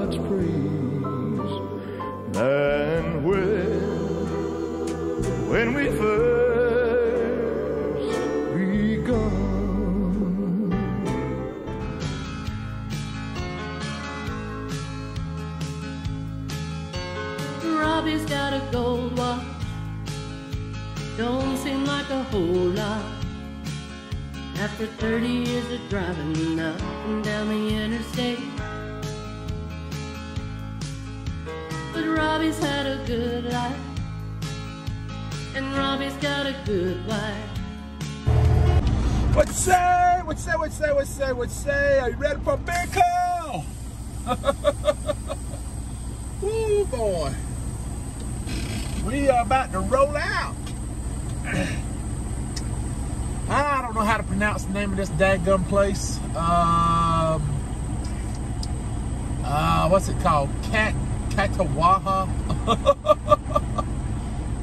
God's praise than when we first begun. Robbie's got a gold watch, don't seem like a whole lot. After 30 years of driving up and down the interstate, but Robbie's had a good life, and Robbie's got a good wife. What say? What say? What say? What say? What say? Are you ready for a big call? Woo, boy. We are about to roll out. I don't know how to pronounce the name of this dadgum place. What's it called? Katawaha.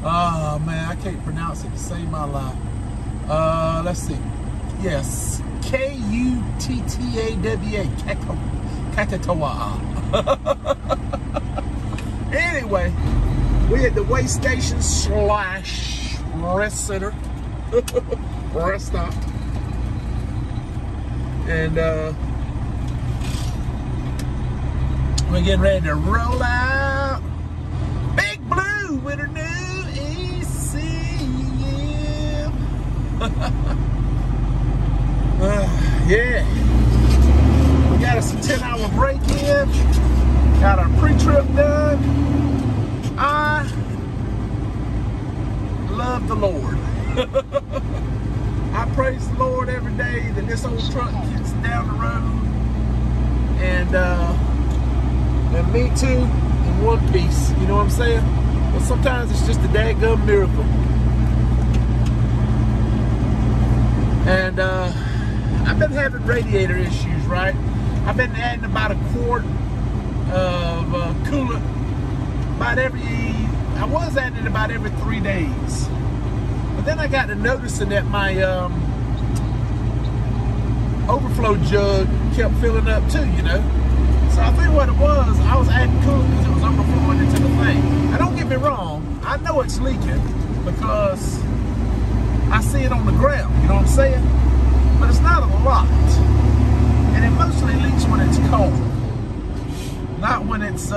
Oh man, I can't pronounce it to save my life. Let's see. Yes, K-U-T-T-A-W-A. Katawaha. Anyway, we at the way station / rest center. Rest stop. And we're getting ready to roll out. Big Blue with her new ECU. Yeah. We got us a 10-hour break in. Got our pre-trip done. I love the Lord. I praise the Lord every day that this old truck gets down the road and me too in one piece. You know what I'm saying? But sometimes it's just a daggum miracle. And I've been having radiator issues, right? I've been adding about a quart of coolant I was adding it about every 3 days. But then I got to noticing that my overflow jug kept filling up too, you know. So I think what it was, I was adding coolant because it was overflowing into the thing. Now don't get me wrong, I know it's leaking because I see it on the ground, you know what I'm saying? But it's not a lot. And it mostly leaks when it's cold. Not when it's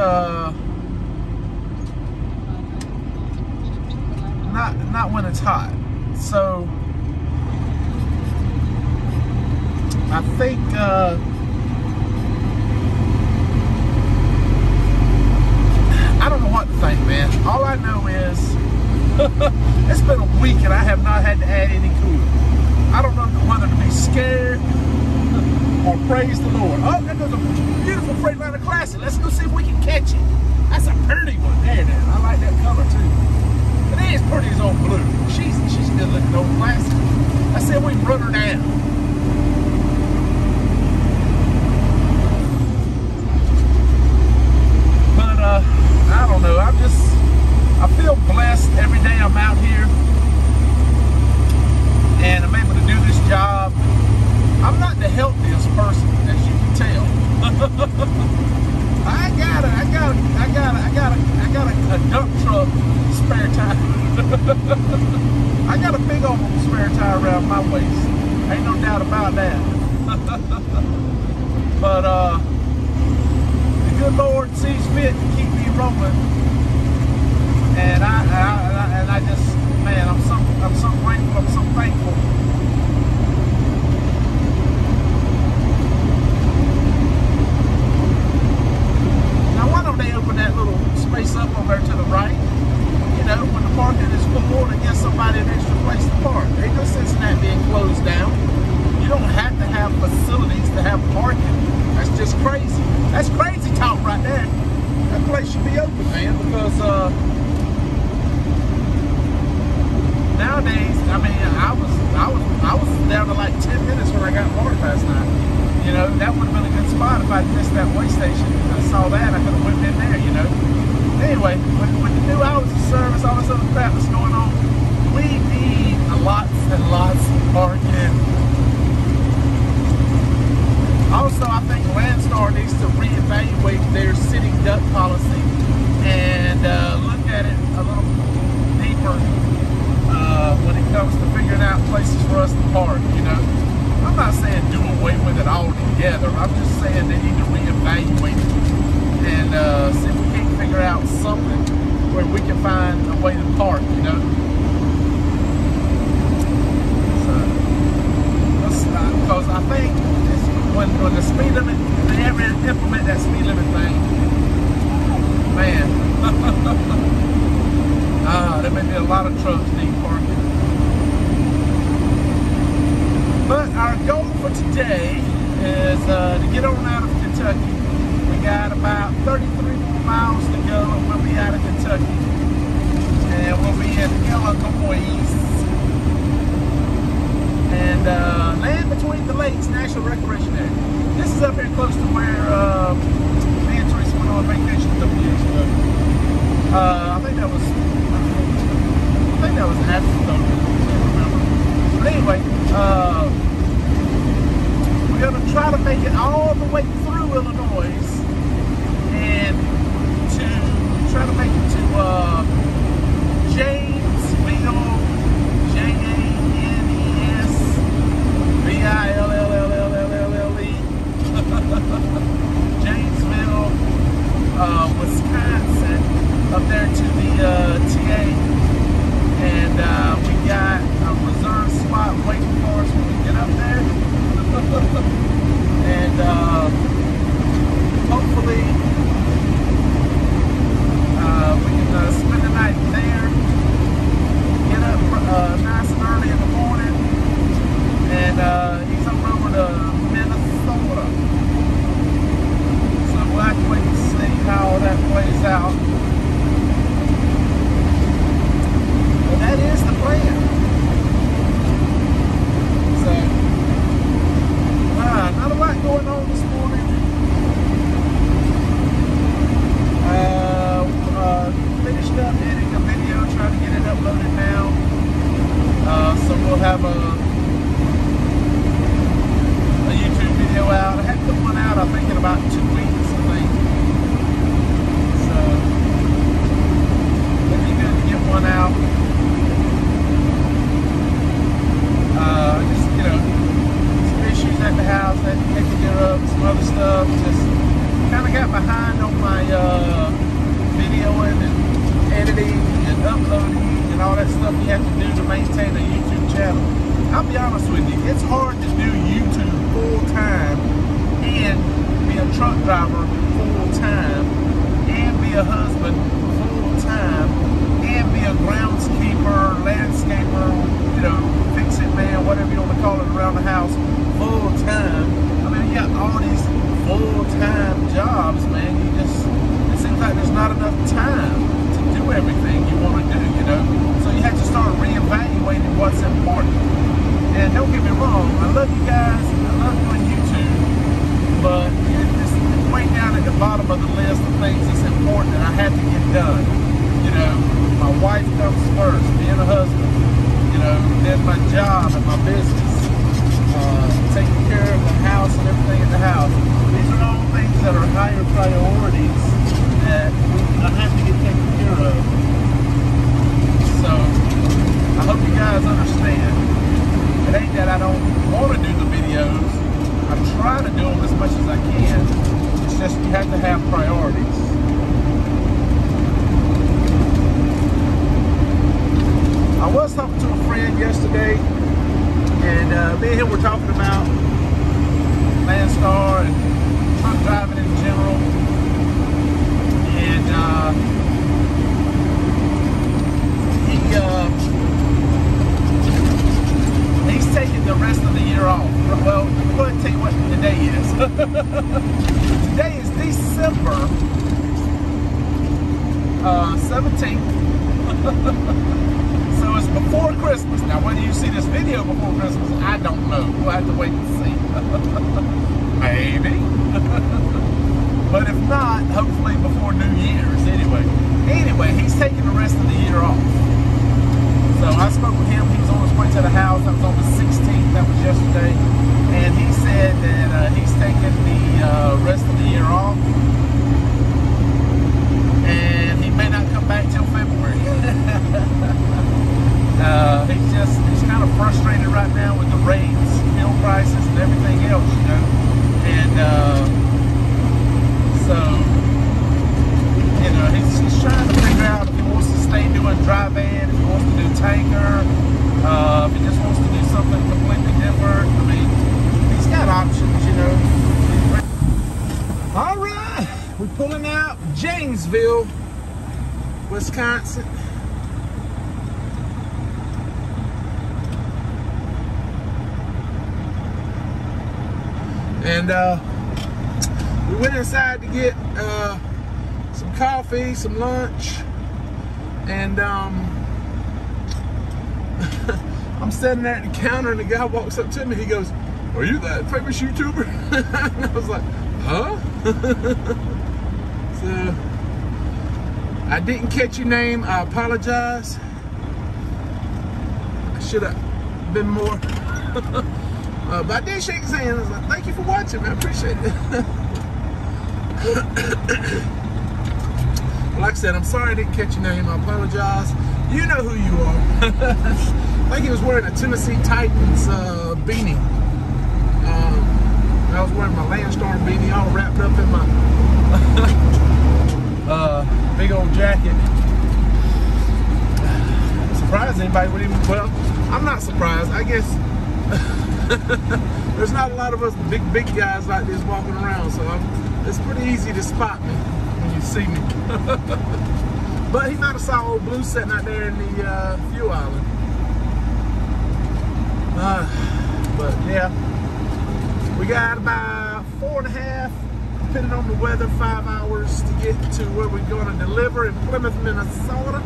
not when it's hot. So I think I don't know what to think, man. All I know is it's been a week and I have not had to add any coolant. I don't know whether to be scared or praise the Lord. Oh, there goes a beautiful Freightliner Classic. Let's go see if we can catch it. That's a pretty one. There it is. I like that color too. It ain't as pretty as old Blue. She's good looking old Classic. I said we can run her down. But I don't know. I feel blessed every day I'm out here and I'm able to do this job. I'm not the healthiest person, as you can tell. I got a dump truck spare tire. I got a big old spare tire around my waist. Ain't no doubt about that. But the good Lord sees fit to keep me rolling, and I just, man, I'm so grateful. I'm so thankful. They open that little space up over there to the right. You know, when the parking is full, to give somebody an extra place to park. There ain't no sense in that being closed down. You don't have to have facilities to have parking. That's just crazy. That's crazy talk right there. That place should be open, man, because nowadays, I mean, I was down to like 10 minutes when I got parked last night. You know, that would have been a good spot if I'd missed that way station. I saw that, I could have went in there, you know. Anyway, with the new hours of service, all this other crap that's going on, we need lots and lots of parking. Also, I think Landstar Landstar needs to reevaluate their sitting duck policy and look at it a little deeper when it comes to figuring out places for us to park, you know. I'm not saying do away with it altogether. I'm just saying they need to reevaluate it and see if we can't figure out something where we can find a way to park, you know. Because I think when the speed limit, they ever implement that speed limit thing, man, there may be a lot of trucks need parking. But our goal for today is to get on out of Kentucky. We got about 33 more miles to go and we'll be out of Kentucky. And we'll be in Illinois. And land between the lakes, National Recreation Area. This is up here close to where me and Teresa went on vacation a couple years ago. I think that was after COVID. I can't remember. But anyway, we're gonna try to make it all the way through Illinois and to try to make it to Janesville, Janesville, Janesville, Wisconsin, up there to the TA, and we got a reserved spot waiting for us when we get up there, and hopefully we can spend the night there, get up nice and early in the morning, and he's over to Minnesota. So we'll have to wait and see how that plays out. But that is the plan. So, not a lot going on this morning. Finished up editing a video, trying to get it uploaded now. So we'll have a YouTube video out. I had to put one out, I think, in about 2 weeks, I think. So, it'd be good to get one out. Just, you know, some issues at the house I had to take care of, some other stuff. Just kind of got behind on my videoing and editing and uploading and all that stuff you have to do to maintain a YouTube channel. I'll be honest with you, it's hard to do YouTube full-time and be a truck driver full-time and be a husband full-time and be a groundskeeper, landscaper, you know, fix-it man, whatever you want to call it around the house, full-time. I mean, you got all these full-time jobs, man. It seems like there's not enough time to do everything you want to do, you know? So you have to start reevaluating what's important. And don't get me wrong, I love you guys, I love doing YouTube, but it's way down at the bottom of the list of things that's important that I have to get done. You know, my wife comes first, being a husband, you know, then my job and my business, taking care of the house and everything in the house. These are all things that are higher priorities that I have to get taken care of. So, I hope you guys understand. It ain't that I don't want to do the videos. I try to do them as much as I can. It's just you have to have priorities. I was talking to a friend yesterday, and me and him were talking about Landstar and truck driving in general. And he's taking the rest of the year off. Well, I'm going to tell you what today is. Today is December 17th. So it's before Christmas. Now, whether you see this video before Christmas, I don't know. We'll have to wait and see. Maybe. But if not, hopefully before New Year's. Anyway, he's taking the rest of the year off. So I spoke with him. He was on his way to the house. That was on the 16th. That was yesterday. And he said that he's taking the rest of Janesville, Wisconsin. And we went inside to get some coffee, some lunch, and I'm standing there at the counter and the guy walks up to me. He goes, "Are you that famous YouTuber?" And I was like, "Huh?" So I didn't catch your name. I apologize. I should have been more. But I did shake his hand. I was like, "Thank you for watching, man. I appreciate it." Like I said, I'm sorry I didn't catch your name. I apologize. You know who you are. I think he was wearing a Tennessee Titans beanie. I was wearing my Landstar beanie all wrapped up in my big old jacket. I'm surprised anybody would even, well, I'm not surprised. I guess there's not a lot of us big guys like this walking around, so it's pretty easy to spot me when you see me. But he might have saw old Blue sitting out there in the fuel island. But yeah, we got about 4.5, depending on the weather, 5 hours to get to where we're going to deliver in Plymouth, Minnesota.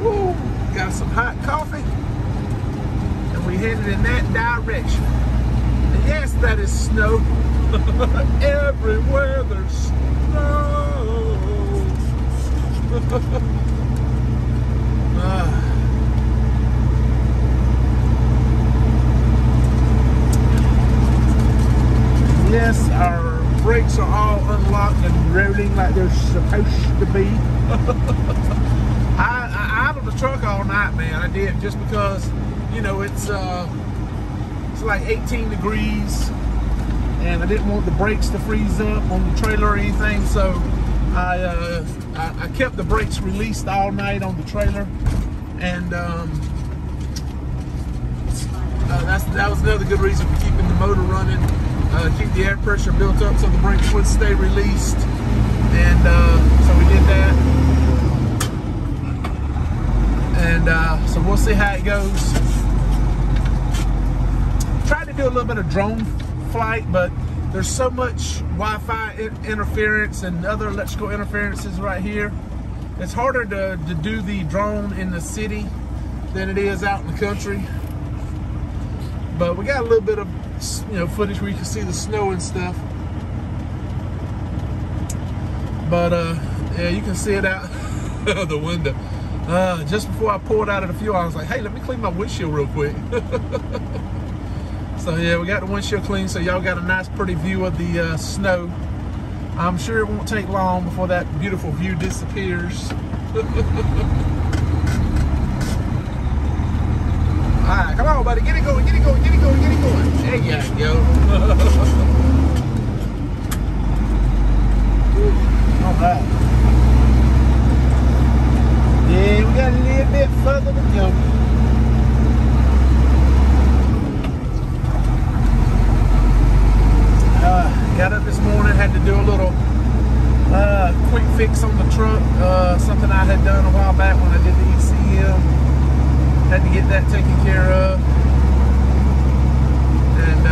Woo! Got some hot coffee, and we headed in that direction. And yes, that is snow. Everywhere there's snow. Yes, our brakes are all unlocked and rolling like they're supposed to be. I idled the truck all night, man. I did, just because, you know, it's like 18 degrees, and I didn't want the brakes to freeze up on the trailer or anything, so I kept the brakes released all night on the trailer, and that was another good reason for keeping the motor running. Keep the air pressure built up so the brakes would stay released, and so we did that, and so we'll see how it goes. Tried to do a little bit of drone flight, but there's so much Wi-Fi interference and other electrical interferences right here. It's harder to do the drone in the city than it is out in the country. But we got a little bit of, you know, footage where you can see the snow and stuff. But yeah, you can see it out the window. Just before I pulled out of the fuel, I was like, "Hey, let me clean my windshield real quick." So yeah, we got the windshield clean, so y'all got a nice pretty view of the snow. I'm sure it won't take long before that beautiful view disappears. Alright, come on, buddy, get it going, get it going, get it going, get it going. There you go. Alright. Yeah, we got a little bit further to go. Got up this morning, had to do a little quick fix on the truck, something I had done a while back when I did the ECM. Had to get that taken care of, and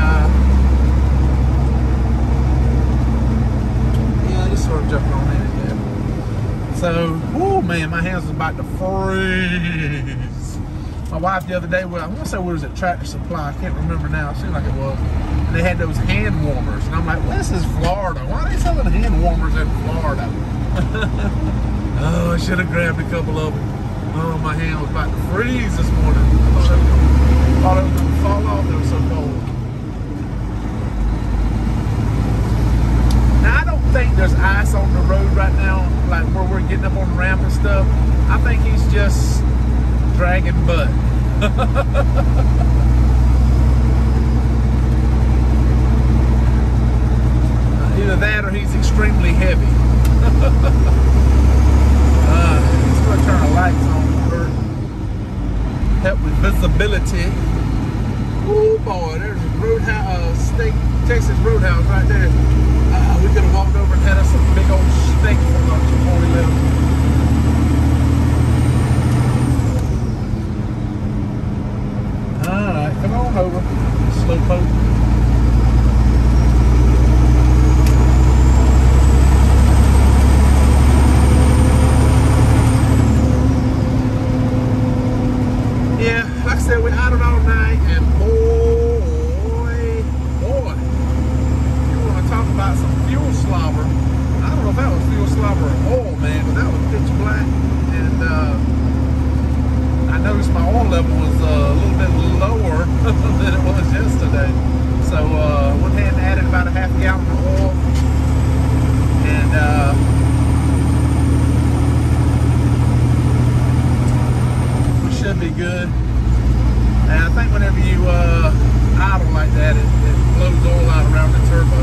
yeah, just sort of jumping on in it. So, oh man, my hands was about to freeze. My wife the other day, well, I want to say we was at Tractor Supply, I can't remember now, it seemed like it was. They had those hand warmers, and I'm like, well, this is Florida. Why are they selling hand warmers in Florida? Oh, I should have grabbed a couple of them. Oh, my hand was about to freeze this morning. I thought it was going to fall off. It was so cold. Now, I don't think there's ice on the road right now, like where we're getting up on the ramp and stuff. I think he's just dragging butt. Either that or he's extremely heavy. Just going to turn the lights on for help with visibility. Oh boy, there's a Roadhouse, Texas Roadhouse right there. We could have walked over and had us some big old Thank you so much before we left. Alright, come on over. Slowpoke. Yeah, like I said, we idled all night, and boy, you want to talk about some fuel slobber. I don't know if that was fuel slobber or oil, man, but that was pitch black, and I noticed my oil level was a little bit lower than it was yesterday. So went ahead and added about a half gallon of oil, and should be good. And I think whenever you idle like that, it blows oil out around the turbo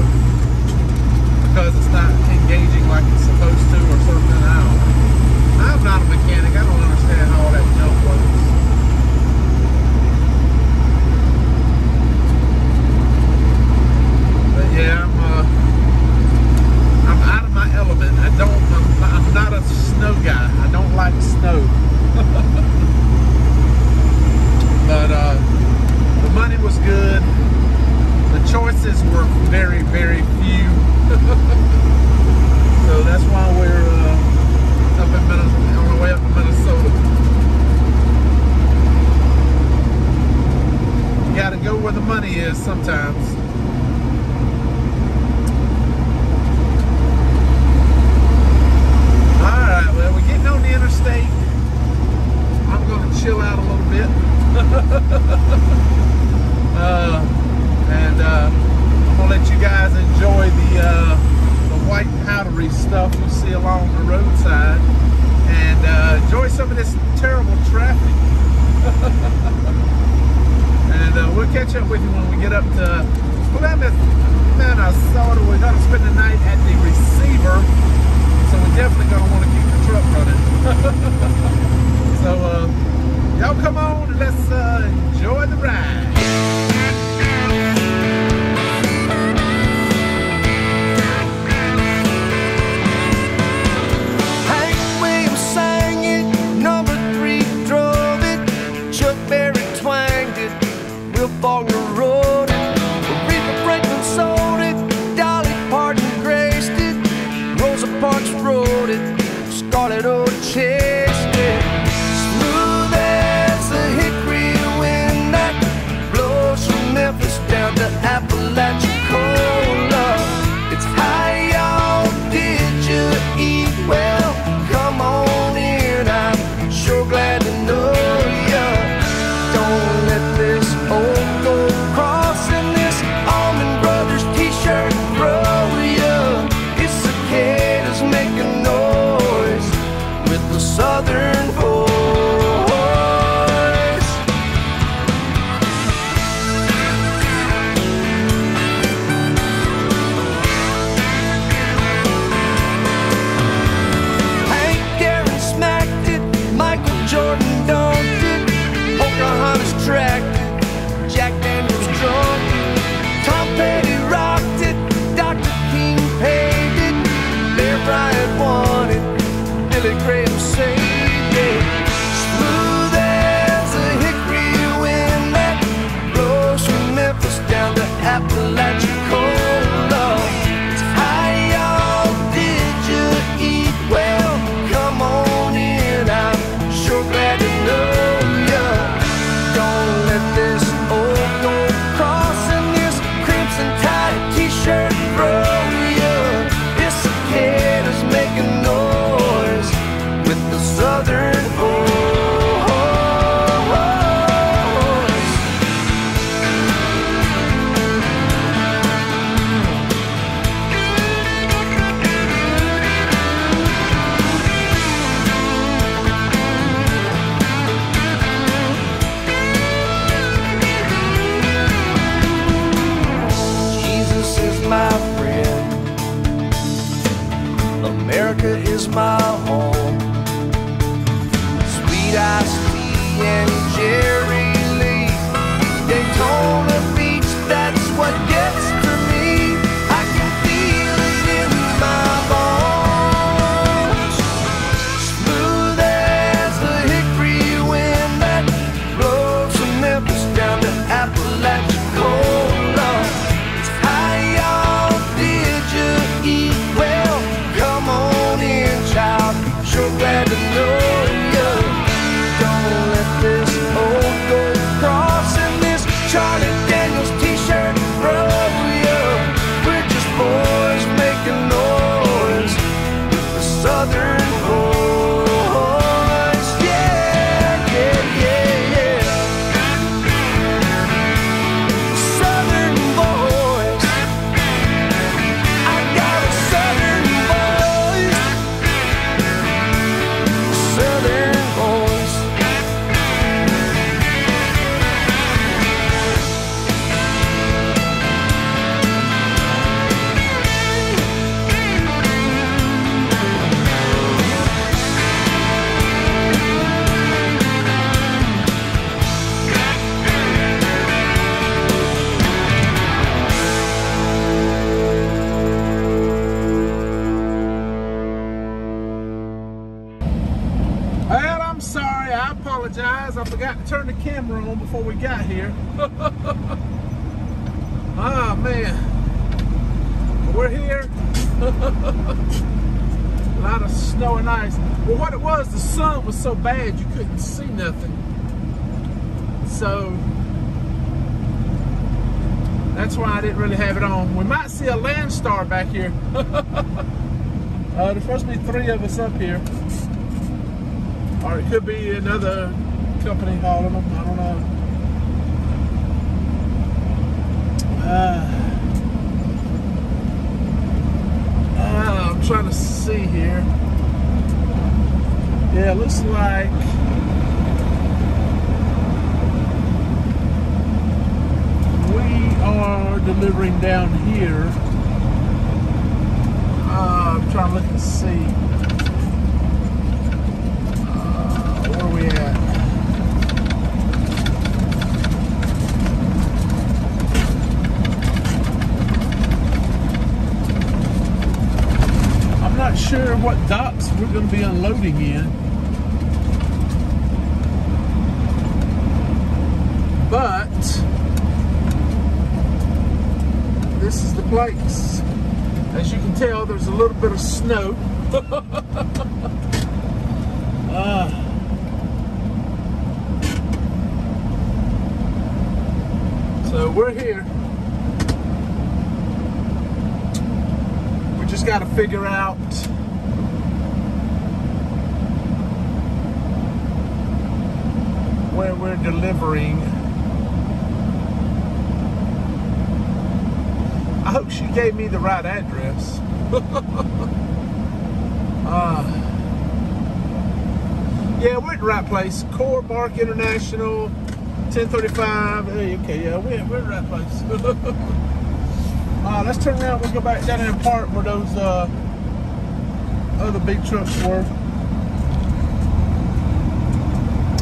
because it's not engaging like it's supposed to or something. I don't know. I'm not a mechanic. I don't understand how all that junk works. But yeah, I'm out of my element. I'm not a snow guy. I don't like snow. But the money was good. The choices were very, very few. So that's why we're up in Minnesota, on our way up to Minnesota. You gotta go where the money is sometimes. Alright, well, we're getting on the interstate. I'm gonna chill out a little bit. And I'm gonna let you guys enjoy the white powdery stuff you see along the roadside, and enjoy some of this terrible traffic. And we'll catch up with you when we get up to Minnesota. We're gonna spend the night at the receiver, so we're definitely gonna want to keep the truck running. So y'all come on and let's enjoy the ride. Hank Williams sang it, number 3 drove it, Chuck Berry twanged it, Will Faulkner wrote it, Aretha Franklin sold it, Dolly Parton graced it, Rosa Parks wrote it, Scarlett O'Chase it. Smooth as a hickory wind that blows from Memphis down to Apalachicola. It's high, y'all, did you eat well? Come on in, I'm sure glad to know ya. Don't let this old gold cross and this Allman Brothers t-shirt throw ya. It's cicadas making noise with the southern voice. Hank Aaron smacked it, Michael Jordan dunked it, Pocahontas tracked it, Jack Daniels drunk it, Tom Petty rocked it, Dr. King paved it, Bear Bryant won it, Billy Graham saved it. Smooth as a hickory wind that blows from Memphis down to Apalachicola. It's high, y'all, did you eat well? Come on in, I'm sure glad to know ya. Don't let this old gold cross and this crimson tide t-shirt throw ya. This cicadas making noise with the southern voice. Jesus is my friend, America is my home. Sweet iced tea and Jerry Lee, Daytona Beach, that's what gets to me. I can feel it in my bones. I forgot to turn the camera on before we got here. Ah, man. We're here. A lot of snow and ice. Well, what it was, the sun was so bad you couldn't see nothing. So that's why I didn't really have it on. We might see a Landstar back here. There's supposed to be 3 of us up here. Or it could be another company hauling them. I don't know. I'm trying to see here. Yeah, it looks like we are delivering down here. I'm trying to look and see. Where are we at? I'm not sure what docks we're going to be unloading in. But this is the place. As you can tell, there's a little bit of snow. So we're here. We just got to figure out where we're delivering. I hope she gave me the right address. Yeah, we're at the right place. Core Bark International, 1035. Hey, okay, yeah, we're at the right place. Let's turn around. We'll go back down there and park where those other big trucks were.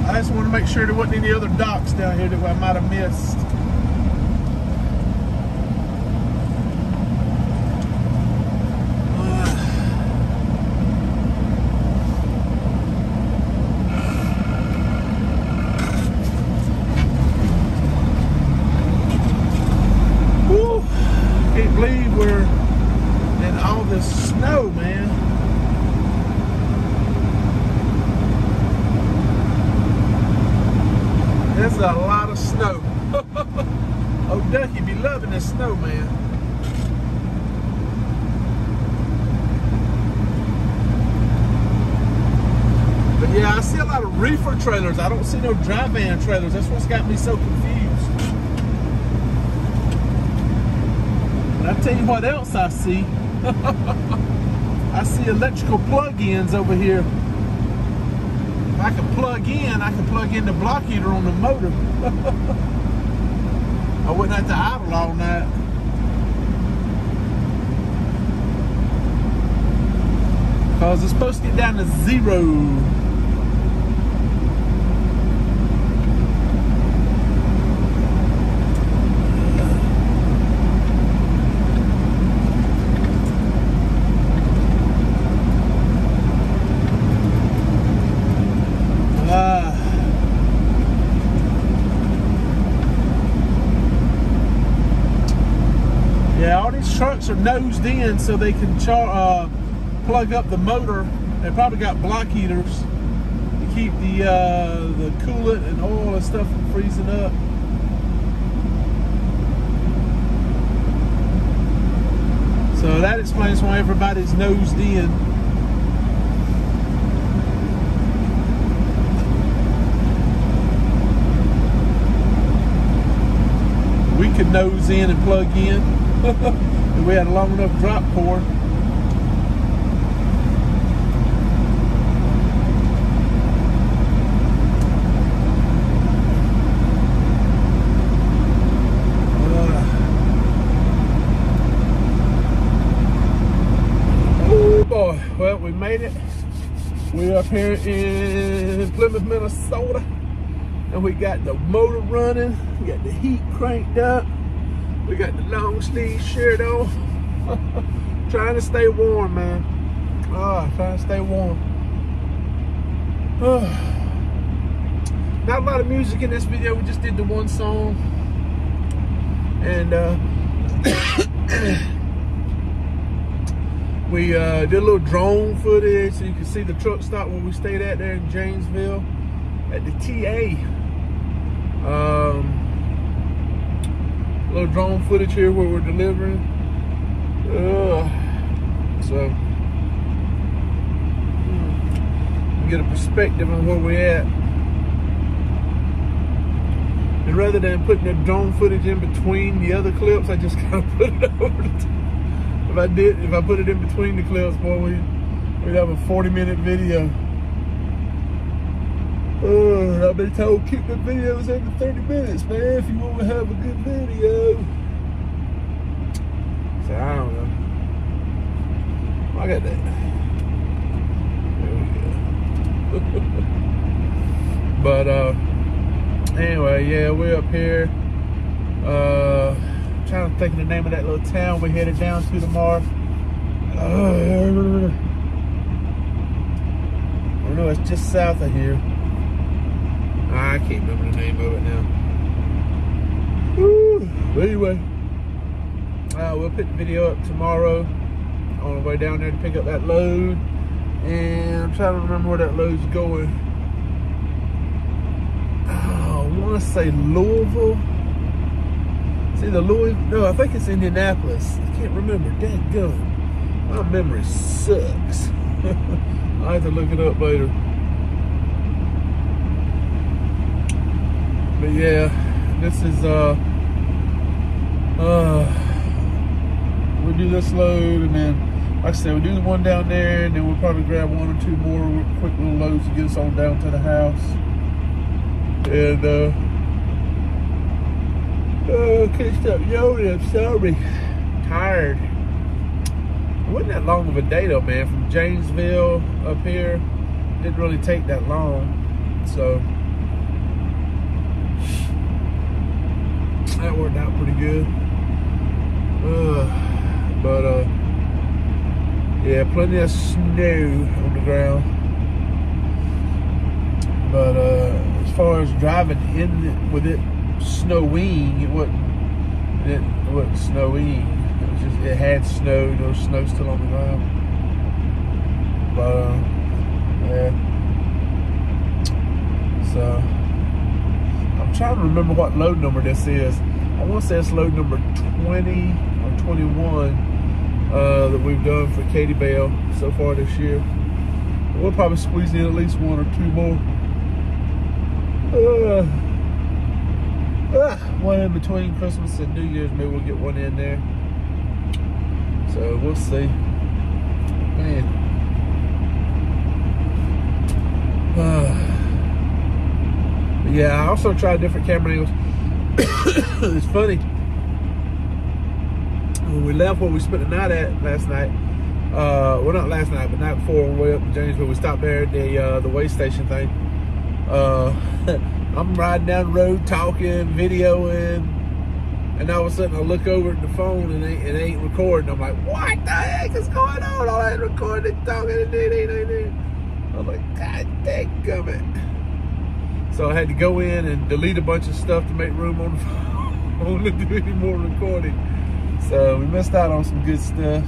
I just want to make sure there wasn't any other docks down here that I might have missed. Can't believe we're in all this snow, man. There's a lot of snow. Oh, Ducky be loving this snow, man. But yeah, I see a lot of reefer trailers. I don't see no dry van trailers. That's what's got me so confused. I'll tell you what else I see. I see electrical plug-ins over here. If I can plug in the block heater on the motor. I wouldn't have to idle all night. Because it's supposed to get down to 0. Yeah, all these trucks are nosed in so they can plug up the motor. They probably got block heaters to keep the coolant and oil and stuff from freezing up. So that explains why everybody's nosed in. We could nose in and plug in if we had a long enough drop cord. Oh boy, well, we made it. We're up here in Plymouth, Minnesota, and we got the motor running. We got the heat cranked up. We got the long sleeve shirt on. Trying to stay warm, man. Trying to stay warm. Not a lot of music in this video. We just did the one song. And we did a little drone footage so you can see the truck stop where we stayed at there in Janesville at the TA. A little drone footage here where we're delivering. So get a perspective on where we're at. And rather than putting the drone footage in between the other clips, I just kind of put it over the top. If I put it in between the clips, boy, we'd have a 40-minute video. I've been told keep the videos under 30 minutes, man, if you want to have a good video. So I don't know. I got that. There we go. But anyway, yeah, we're up here. Trying to think of the name of that little town we headed down to tomorrow. I don't know, it's just south of here. I can't remember the name of it now. Woo. But anyway, we'll put the video up tomorrow on the way down there to pick up that load. And I'm trying to remember where that load's going. Oh, I want to say Louisville. It's either Louisville. No, I think it's Indianapolis. I can't remember. Dadgum. My memory sucks. I'll have to look it up later. But yeah, this is we'll do this load, and then like I said, we'll do the one down there, and then we'll probably grab one or two more quick little loads to get us on down to the house. And can't stop yawning, I'm sorry. Tired. It wasn't that long of a day though, man. From Janesville up here, didn't really take that long. So that worked out pretty good. But yeah, plenty of snow on the ground. But as far as driving in with it snowing, it wasn't snowing. It was just, it had snow. There was snow still on the ground. But yeah. So I'm trying to remember what load number this is. I want to say it's load number 20 or 21 that we've done for Katie Bell so far this year. We'll probably squeeze in at least one or two more. One in between Christmas and New Year's, maybe we'll get one in there. So we'll see. Man. But yeah, I also tried different camera angles. It's funny. When we left where we spent the night at last night, well, not last night, but night before, on the way up to Janesville, we stopped there at the way station thing. I'm riding down the road talking, videoing, and all of a sudden I look over at the phone and it ain't recording. I'm like, what the heck is going on? All I had recorded, talking, and it. I'm like, God dadgummit. So I had to go in and delete a bunch of stuff to make room on the phone to do any more recording. So we missed out on some good stuff.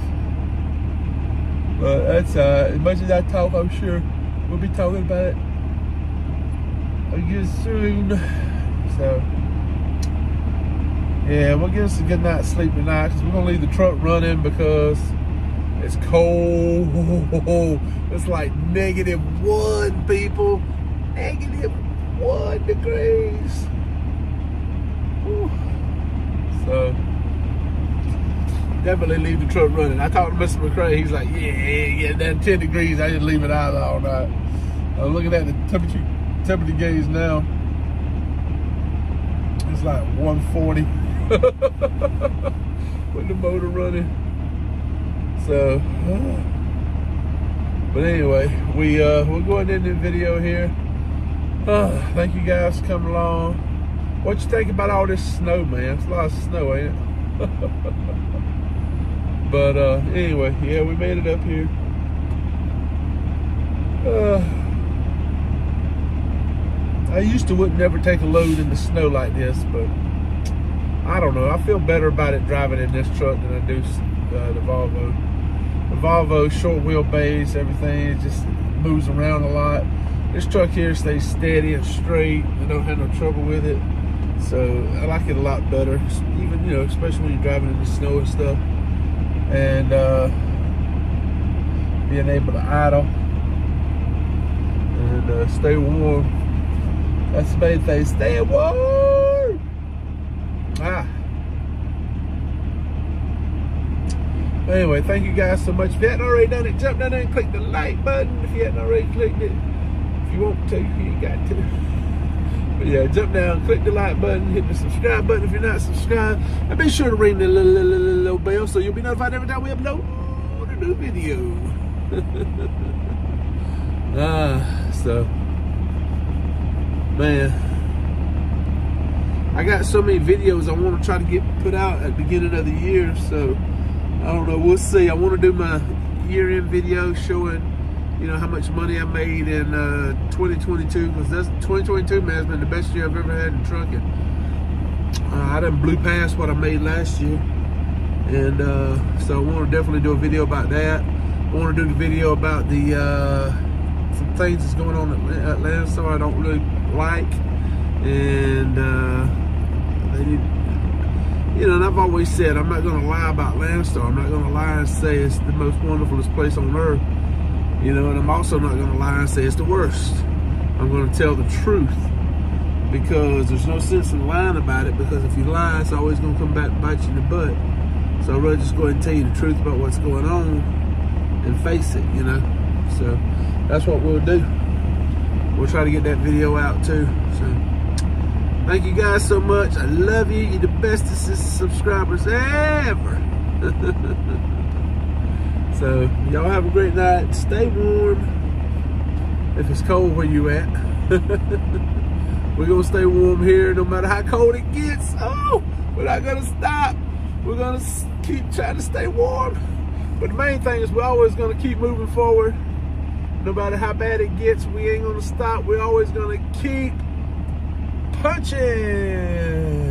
But that's as much as I talk, I'm sure we'll be talking about it again soon. So yeah, we'll get us a good night's sleep tonight, because we're gonna leave the truck running because it's cold. It's like -1, people. -1 degrees. Whew. So definitely leave the truck running. I talked to Mr. McCray. He's like, yeah, down 10 degrees. I just leave it out all night. I'm looking at the temperature gauge now. It's like 140 with the motor running. So, but anyway, we're going into the video here. Thank you guys for coming along. What you think about all this snow, man? It's a lot of snow, ain't it? But anyway, yeah, we made it up here. I used to would never take a load in the snow like this, but I don't know. I feel better about it driving in this truck than I do the Volvo. The Volvo, short wheelbase, everything, it just moves around a lot. This truck here stays steady and straight. I don't have no trouble with it. So I like it a lot better, even, you know, especially when you're driving in the snow and stuff. And being able to idle and stay warm. That's the main thing, stay warm. Anyway, thank you guys so much. If you hadn't already done it, jump down there and click the like button. If you hadn't already clicked it, if you want to, you got to. But yeah, jump down, click the like button, hit the subscribe button if you're not subscribed, and be sure to ring the little bell so you'll be notified every time we upload a new video. So, man, I got so many videos I want to try to get put out at the beginning of the year, so I don't know, we'll see. I want to do my year-end video showing, you know, how much money I made in 2022, because that's 2022, man, has been the best year I've ever had in trucking. I done blew past what I made last year, and so I want to definitely do a video about that. I want to do the video about the some things that's going on at Landstar I don't really like, and they need, you know, and I've always said I'm not going to lie about Landstar. I'm not going to lie and say it's the most wonderfulest place on earth. You know, and I'm also not going to lie and say it's the worst. I'm going to tell the truth, because there's no sense in lying about it, because if you lie, it's always going to come back and bite you in the butt. So I'd rather just go ahead and tell you the truth about what's going on and face it, you know. So that's what we'll do. We'll try to get that video out too. So thank you guys so much. I love you. You're the bestest subscribers ever. So y'all have a great night. Stay warm. If it's cold where you at. We're gonna stay warm here no matter how cold it gets. Oh, we're not gonna stop. We're gonna keep trying to stay warm. But the main thing is we're always gonna keep moving forward. No matter how bad it gets, we ain't gonna stop. We're always gonna keep punching.